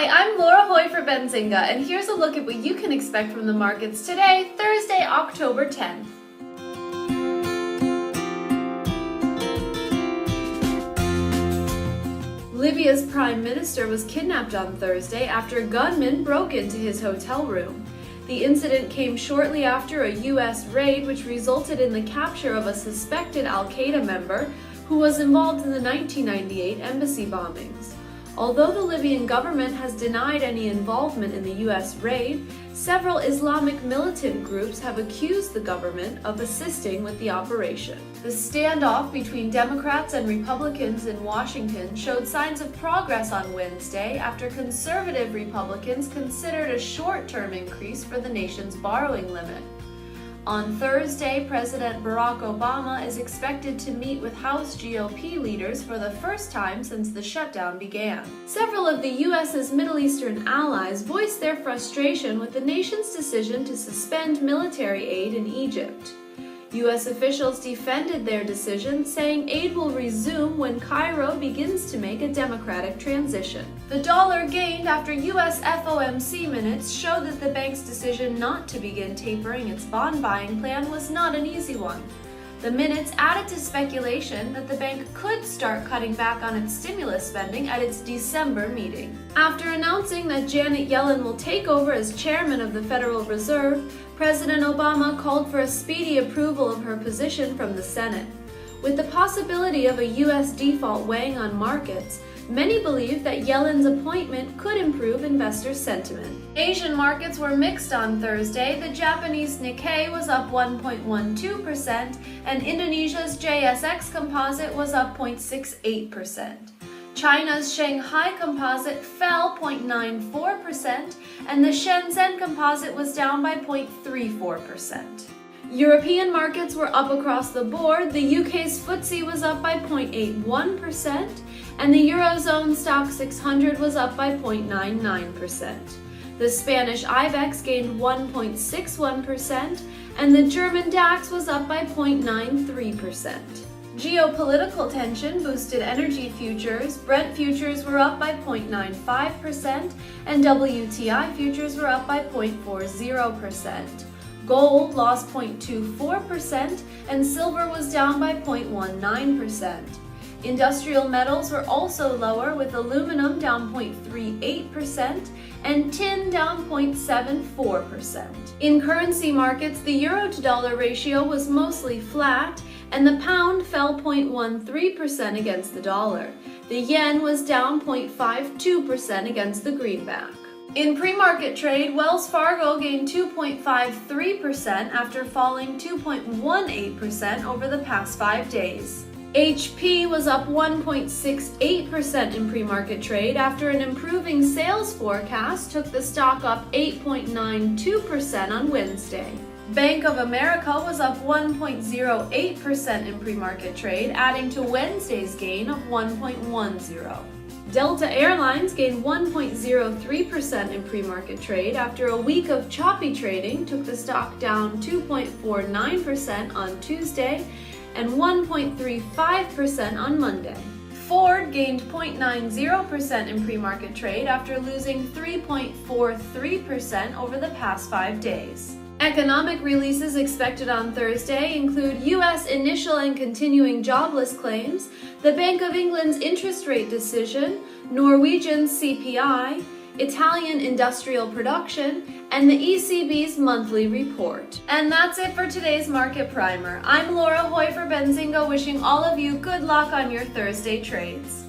Hi, I'm Laura Hoy for Benzinga, and here's a look at what you can expect from the markets today, Thursday, October 10th. Libya's prime minister was kidnapped on Thursday after gunmen broke into his hotel room. The incident came shortly after a U.S. raid which resulted in the capture of a suspected al-Qaeda member who was involved in the 1998 embassy bombings. Although the Libyan government has denied any involvement in the U.S. raid, several Islamic militant groups have accused the government of assisting with the operation. The standoff between Democrats and Republicans in Washington showed signs of progress on Wednesday after conservative Republicans considered a short-term increase for the nation's borrowing limit. On Thursday, President Barack Obama is expected to meet with House GOP leaders for the first time since the shutdown began. Several of the U.S.'s Middle Eastern allies voiced their frustration with the nation's decision to suspend military aid in Egypt. U.S. officials defended their decision, saying aid will resume when Cairo begins to make a democratic transition. The dollar gained after U.S. FOMC minutes showed that the bank's decision not to begin tapering its bond buying plan was not an easy one. The minutes added to speculation that the bank could start cutting back on its stimulus spending at its December meeting. After announcing that Janet Yellen will take over as chairman of the Federal Reserve, President Obama called for a speedy approval of her position from the Senate. With the possibility of a U.S. default weighing on markets, many believe that Yellen's appointment could improve investor sentiment. Asian markets were mixed on Thursday. The Japanese Nikkei was up 1.12%, and Indonesia's JSX Composite was up 0.68%. China's Shanghai Composite fell 0.94%, and the Shenzhen Composite was down by 0.34%. European markets were up across the board. The UK's FTSE was up by 0.81%, and the Eurozone Stock 600 was up by 0.99%. The Spanish IBEX gained 1.61%, and the German DAX was up by 0.93%. Geopolitical tension boosted energy futures. Brent futures were up by 0.95%, and WTI futures were up by 0.40%. Gold lost 0.24%, and silver was down by 0.19%. Industrial metals were also lower, with aluminum down 0.38% and tin down 0.74%. In currency markets, the euro to dollar ratio was mostly flat, and the pound fell 0.13% against the dollar. The yen was down 0.52% against the greenback. In pre-market trade, Wells Fargo gained 2.53% after falling 2.18% over the past 5 days. HP was up 1.68% in pre-market trade after an improving sales forecast took the stock up 8.92% on Wednesday. Bank of America was up 1.08% in pre-market trade, adding to Wednesday's gain of 1.10%. Delta Airlines gained 1.03% in pre-market trade after a week of choppy trading took the stock down 2.49% on Tuesday and 1.35% on Monday. Ford gained 0.90% in pre-market trade after losing 3.43% over the past 5 days. Economic releases expected on Thursday include U.S. initial and continuing jobless claims, the Bank of England's interest rate decision, Norwegian's CPI, Italian industrial production, and the ECB's monthly report. And that's it for today's Market Primer. I'm Laura Hoy for Benzinga, wishing all of you good luck on your Thursday trades.